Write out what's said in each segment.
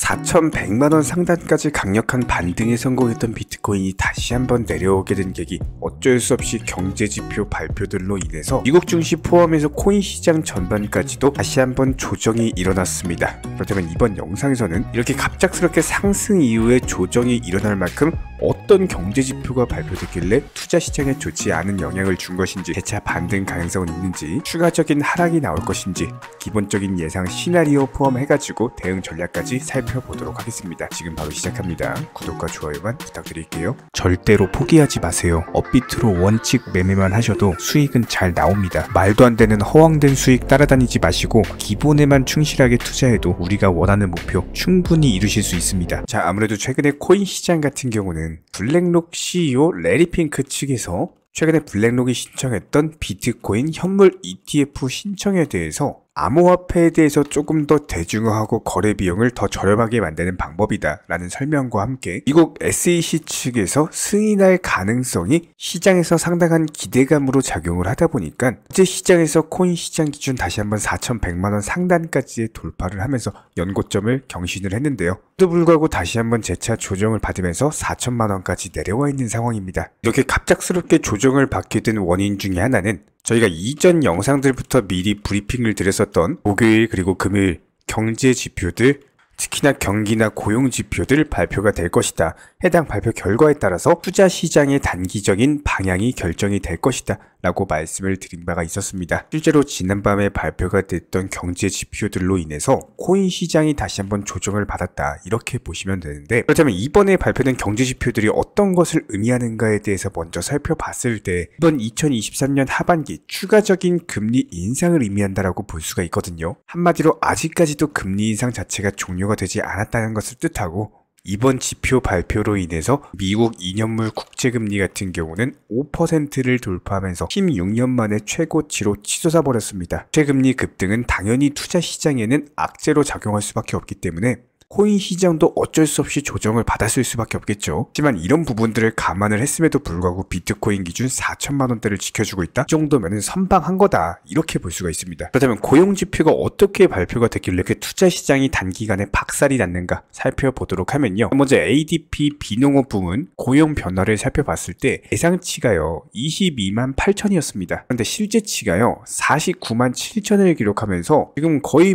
4,100만원 상단까지 강력한 반등에 성공했던 비트코인이 다시 한번 내려오게 된 계기, 어쩔 수 없이 경제지표 발표들로 인해서 미국 증시 포함해서 코인 시장 전반까지도 다시 한번 조정이 일어났습니다. 그렇다면 이번 영상에서는 이렇게 갑작스럽게 상승 이후에 조정이 일어날 만큼 어떤 경제지표가 발표됐길래 투자시장에 좋지 않은 영향을 준 것인지, 재차 반등 가능성은 있는지, 추가적인 하락이 나올 것인지, 기본적인 예상 시나리오 포함해가지고 대응 전략까지 살펴보도록 하겠습니다. 지금 바로 시작합니다. 구독과 좋아요만 부탁드릴게요. 절대로 포기하지 마세요. 업비트로 원칙 매매만 하셔도 수익은 잘 나옵니다. 말도 안 되는 허황된 수익 따라다니지 마시고 기본에만 충실하게 투자해도 우리가 원하는 목표 충분히 이루실 수 있습니다. 자, 아무래도 최근에 코인 시장 같은 경우는 블랙록 CEO 레리 핑크 측에서 최근에 블랙록이 신청했던 비트코인 현물 ETF 신청에 대해서 암호화폐에 대해서 조금 더 대중화하고 거래 비용을 더 저렴하게 만드는 방법이다 라는 설명과 함께 미국 SEC 측에서 승인할 가능성이 시장에서 상당한 기대감으로 작용을 하다 보니까 이제 시장에서 코인 시장 기준 다시 한번 4,100만원 상단까지의 돌파를 하면서 연고점을 경신을 했는데요. 또 불구하고 다시 한번 재차 조정을 받으면서 4천만원까지 내려와 있는 상황입니다. 이렇게 갑작스럽게 조정을 받게 된 원인 중에 하나는 저희가 이전 영상들부터 미리 브리핑을 드렸었던 목요일 그리고 금요일 경제 지표들, 특히나 경기나 고용 지표들 발표가 될 것이다. 해당 발표 결과에 따라서 투자 시장의 단기적인 방향이 결정이 될 것이다 라고 말씀을 드린 바가 있었습니다. 실제로 지난밤에 발표가 됐던 경제 지표들로 인해서 코인 시장이 다시 한번 조정을 받았다, 이렇게 보시면 되는데, 그렇다면 이번에 발표된 경제 지표들이 어떤 것을 의미하는가에 대해서 먼저 살펴봤을 때 이번 2023년 하반기 추가적인 금리 인상을 의미한다라고 볼 수가 있거든요. 한마디로 아직까지도 금리 인상 자체가 종료가 되지 않았다는 것을 뜻하고, 이번 지표 발표로 인해서 미국 2년물 국채금리 같은 경우는 5%를 돌파하면서 16년 만에 최고치로 치솟아 버렸습니다. 국채금리 급등은 당연히 투자 시장에는 악재로 작용할 수밖에 없기 때문에 코인 시장도 어쩔 수 없이 조정을 받았을 수밖에 없겠죠. 하지만 이런 부분들을 감안을 했음에도 불구하고 비트코인 기준 4천만원대를 지켜주고 있다? 이 정도면 선방한 거다, 이렇게 볼 수가 있습니다. 그렇다면 고용지표가 어떻게 발표가 됐길래 이렇게 투자 시장이 단기간에 박살이 났는가 살펴보도록 하면요. 먼저 ADP 비농업 부문 고용 변화를 살펴봤을 때 예상치가요 22만 8천이었습니다. 그런데 실제치가요 49만 7천을 기록하면서 지금 거의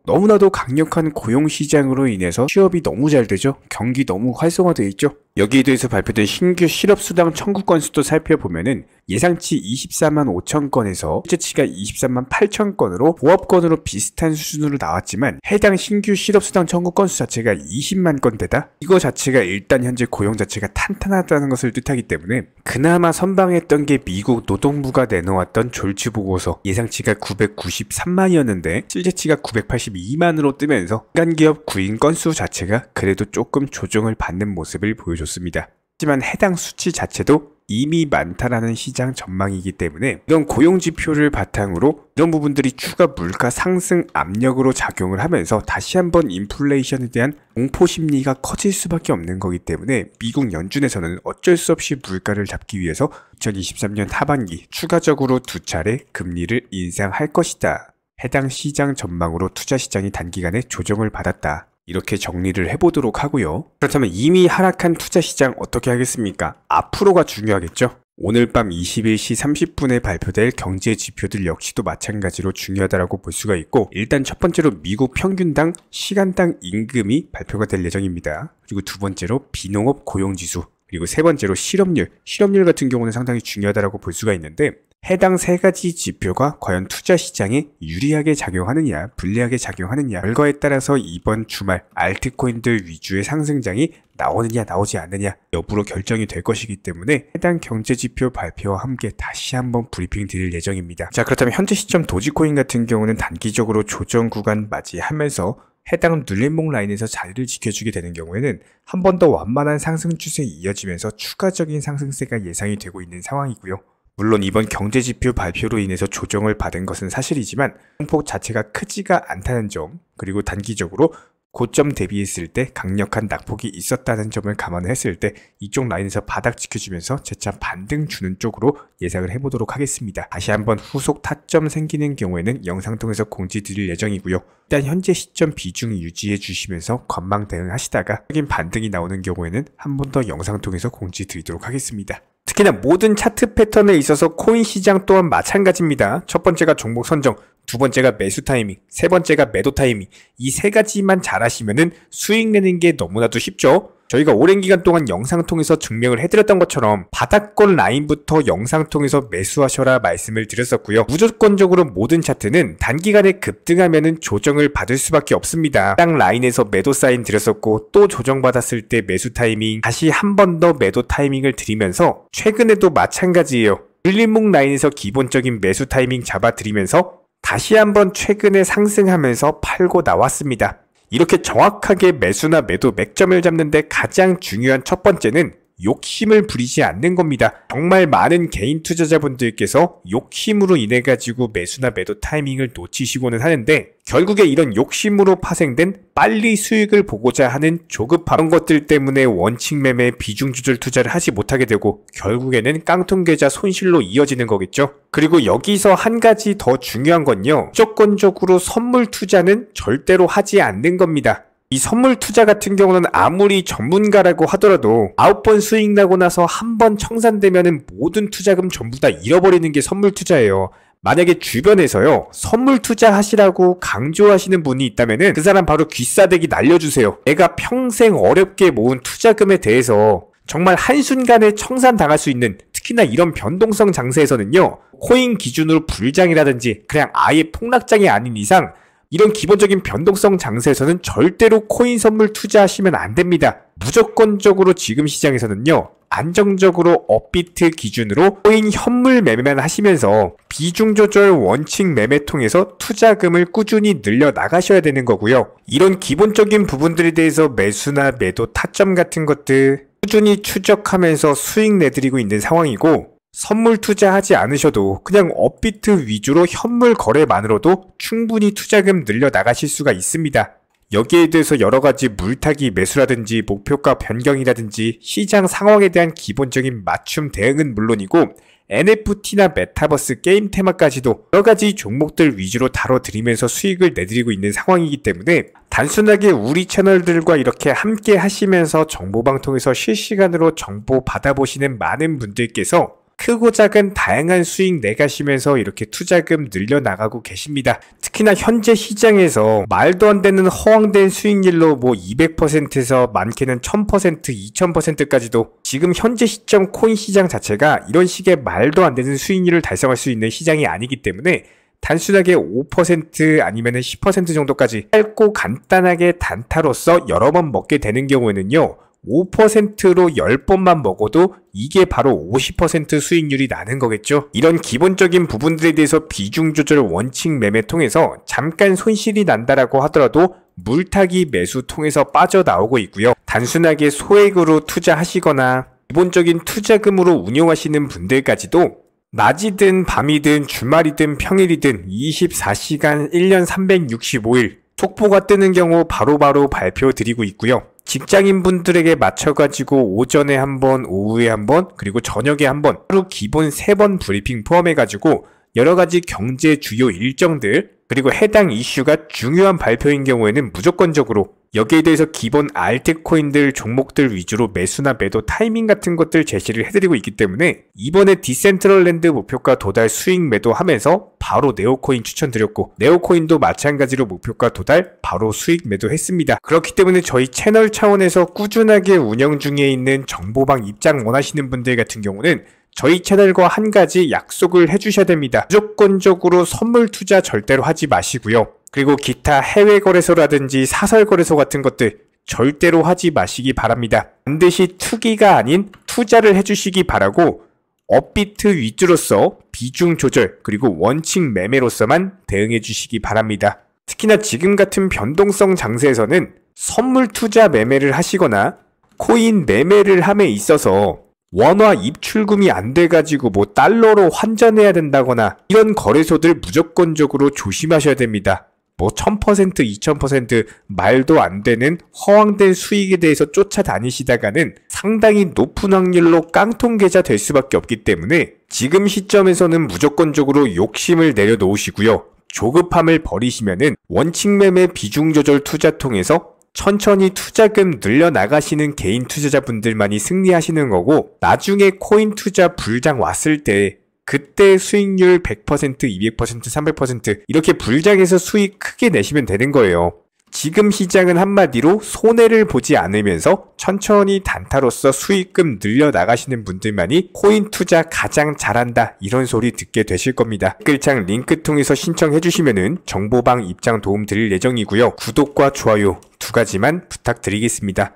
너무나도 강력한 고용 시장으로 인해서 취업이 너무 잘 되죠. 경기 너무 활성화되어 있죠. 여기에 대해서 발표된 신규 실업수당 청구 건수도 살펴보면은 예상치 24만 5천 건에서 실제치가 23만 8천 건으로 보합건으로 비슷한 수준으로 나왔지만 해당 신규 실업수당 청구 건수 자체가 20만 건대다? 이거 자체가 일단 현재 고용 자체가 탄탄하다는 것을 뜻하기 때문에 그나마 선방했던 게 미국 노동부가 내놓았던 졸지 보고서, 예상치가 993만이었는데 실제치가 982만으로 뜨면서 민간기업 구인 건수 자체가 그래도 조금 조정을 받는 모습을 보여줬습니다. 하지만 해당 수치 자체도 이미 많다라는 시장 전망이기 때문에 이런 고용지표를 바탕으로 이런 부분들이 추가 물가 상승 압력으로 작용을 하면서 다시 한번 인플레이션에 대한 공포심리가 커질 수밖에 없는 거기 때문에 미국 연준에서는 어쩔 수 없이 물가를 잡기 위해서 2023년 하반기 추가적으로 2차례 금리를 인상할 것이다. 해당 시장 전망으로 투자 시장이 단기간에 조정을 받았다, 이렇게 정리를 해보도록 하고요. 그렇다면 이미 하락한 투자시장 어떻게 하겠습니까? 앞으로가 중요하겠죠? 오늘 밤 21시 30분에 발표될 경제 지표들 역시도 마찬가지로 중요하다고 볼 수가 있고, 일단 첫 번째로 미국 평균당 시간당 임금이 발표가 될 예정입니다. 그리고 두 번째로 비농업 고용지수, 그리고 세 번째로 실업률 같은 경우는 상당히 중요하다고 볼 수가 있는데, 해당 세 가지 지표가 과연 투자 시장에 유리하게 작용하느냐 불리하게 작용하느냐, 결과에 따라서 이번 주말 알트코인들 위주의 상승장이 나오느냐 나오지 않느냐 여부로 결정이 될 것이기 때문에 해당 경제지표 발표와 함께 다시 한번 브리핑 드릴 예정입니다. 자, 그렇다면 현재 시점 도지코인 같은 경우는 단기적으로 조정 구간 맞이하면서 해당 눌림목 라인에서 자리를 지켜주게 되는 경우에는 한 번 더 완만한 상승 추세에 이어지면서 추가적인 상승세가 예상이 되고 있는 상황이고요. 물론 이번 경제지표 발표로 인해서 조정을 받은 것은 사실이지만 폭 자체가 크지가 않다는 점, 그리고 단기적으로 고점 대비했을 때 강력한 낙폭이 있었다는 점을 감안했을 때 이쪽 라인에서 바닥 지켜주면서 재차 반등 주는 쪽으로 예상을 해보도록 하겠습니다. 다시 한번 후속 타점 생기는 경우에는 영상 통해서 공지 드릴 예정이고요. 일단 현재 시점 비중 유지해 주시면서 건망 대응하시다가 확인 반등이 나오는 경우에는 한 번 더 영상 통해서 공지 드리도록 하겠습니다. 특히나 모든 차트 패턴에 있어서 코인 시장 또한 마찬가지입니다. 첫 번째가 종목 선정, 두 번째가 매수 타이밍, 세 번째가 매도 타이밍. 이 세 가지만 잘하시면은 수익 내는 게 너무나도 쉽죠. 저희가 오랜 기간 동안 영상 통해서 증명을 해드렸던 것처럼 바닥권 라인부터 영상 통해서 매수하셔라 말씀을 드렸었고요. 무조건적으로 모든 차트는 단기간에 급등하면은 조정을 받을 수밖에 없습니다. 딱 라인에서 매도 사인 드렸었고 또 조정받았을 때 매수 타이밍, 다시 한 번 더 매도 타이밍을 드리면서 최근에도 마찬가지예요. 일림목 라인에서 기본적인 매수 타이밍 잡아드리면서 다시 한번 최근에 상승하면서 팔고 나왔습니다. 이렇게 정확하게 매수나 매도 맥점을 잡는데 가장 중요한 첫 번째는 욕심을 부리지 않는 겁니다. 정말 많은 개인 투자자분들께서 욕심으로 인해 가지고 매수나 매도 타이밍을 놓치시고는 하는데 결국에 이런 욕심으로 파생된 빨리 수익을 보고자 하는 조급함, 그런 것들 때문에 원칙 매매 비중 조절 투자를 하지 못하게 되고 결국에는 깡통 계좌 손실로 이어지는 거겠죠. 그리고 여기서 한 가지 더 중요한 건요, 무조건적으로 선물 투자는 절대로 하지 않는 겁니다. 이 선물 투자 같은 경우는 아무리 전문가라고 하더라도 9번 수익 나고 나서 한 번 청산되면은 모든 투자금 전부 다 잃어버리는 게 선물 투자예요. 만약에 주변에서요, 선물 투자하시라고 강조하시는 분이 있다면은 그 사람 바로 귀싸대기 날려주세요. 내가 평생 어렵게 모은 투자금에 대해서 정말 한순간에 청산당할 수 있는, 특히나 이런 변동성 장세에서는요, 코인 기준으로 불장이라든지 그냥 아예 폭락장이 아닌 이상 이런 기본적인 변동성 장세에서는 절대로 코인 선물 투자하시면 안 됩니다. 무조건적으로 지금 시장에서는요, 안정적으로 업비트 기준으로 코인 현물 매매만 하시면서 비중 조절 원칙 매매 통해서 투자금을 꾸준히 늘려 나가셔야 되는 거고요. 이런 기본적인 부분들에 대해서 매수나 매도 타점 같은 것들 꾸준히 추적하면서 수익 내드리고 있는 상황이고, 선물 투자하지 않으셔도 그냥 업비트 위주로 현물 거래만으로도 충분히 투자금 늘려 나가실 수가 있습니다. 여기에 대해서 여러가지 물타기 매수라든지 목표가 변경이라든지 시장 상황에 대한 기본적인 맞춤 대응은 물론이고 NFT나 메타버스 게임 테마까지도 여러가지 종목들 위주로 다뤄드리면서 수익을 내드리고 있는 상황이기 때문에 단순하게 우리 채널들과 이렇게 함께 하시면서 정보방통에서 실시간으로 정보 받아보시는 많은 분들께서 크고 작은 다양한 수익 내가시면서 이렇게 투자금 늘려나가고 계십니다. 특히나 현재 시장에서 말도 안 되는 허황된 수익률로 200%에서 많게는 1000%, 2000%까지도 지금 현재 시점 코인 시장 자체가 이런 식의 말도 안 되는 수익률을 달성할 수 있는 시장이 아니기 때문에 단순하게 5% 아니면 10% 정도까지 짧고 간단하게 단타로서 여러 번 먹게 되는 경우에는요, 5%로 10번만 먹어도 이게 바로 50% 수익률이 나는 거겠죠. 이런 기본적인 부분들에 대해서 비중 조절 원칙 매매 통해서 잠깐 손실이 난다라고 하더라도 물타기 매수 통해서 빠져나오고 있고요. 단순하게 소액으로 투자하시거나 기본적인 투자금으로 운용하시는 분들까지도 낮이든 밤이든 주말이든 평일이든 24시간 1년 365일 속보가 뜨는 경우 바로바로 발표 드리고 있고요. 직장인분들에게 맞춰가지고 오전에 한 번, 오후에 한 번, 그리고 저녁에 한 번, 하루 기본 3번 브리핑 포함해가지고 여러가지 경제 주요 일정들, 그리고 해당 이슈가 중요한 발표인 경우에는 무조건적으로 여기에 대해서 기본 알트코인들 종목들 위주로 매수나 매도 타이밍 같은 것들 제시를 해드리고 있기 때문에 이번에 디센트럴랜드 목표가 도달 수익 매도하면서 바로 네오코인 추천드렸고, 네오코인도 마찬가지로 목표가 도달 바로 수익 매도했습니다. 그렇기 때문에 저희 채널 차원에서 꾸준하게 운영 중에 있는 정보방 입장 원하시는 분들 같은 경우는 저희 채널과 한 가지 약속을 해주셔야 됩니다. 무조건적으로 선물 투자 절대로 하지 마시고요. 그리고 기타 해외 거래소라든지 사설 거래소 같은 것들 절대로 하지 마시기 바랍니다. 반드시 투기가 아닌 투자를 해주시기 바라고 업비트 위주로서 비중 조절 그리고 원칙 매매로서만 대응해 주시기 바랍니다. 특히나 지금 같은 변동성 장세에서는 선물 투자 매매를 하시거나 코인 매매를 함에 있어서 원화 입출금이 안 돼가지고 달러로 환전해야 된다거나 이런 거래소들 무조건적으로 조심하셔야 됩니다. 뭐 1000%, 2000% 말도 안 되는 허황된 수익에 대해서 쫓아다니시다가는 상당히 높은 확률로 깡통 계좌 될 수밖에 없기 때문에 지금 시점에서는 무조건적으로 욕심을 내려놓으시고요. 조급함을 버리시면은 원칙 매매 비중 조절 투자 통해서 천천히 투자금 늘려나가시는 개인 투자자분들만이 승리하시는 거고, 나중에 코인 투자 불장 왔을 때 그때 수익률 100%, 200%, 300% 이렇게 불장해서 수익 크게 내시면 되는 거예요. 지금 시장은 한마디로 손해를 보지 않으면서 천천히 단타로서 수익금 늘려나가시는 분들만이 코인 투자 가장 잘한다, 이런 소리 듣게 되실 겁니다. 댓글창 링크 통해서 신청해 주시면은 정보방 입장 도움 드릴 예정이고요. 구독과 좋아요 2가지만 부탁드리겠습니다.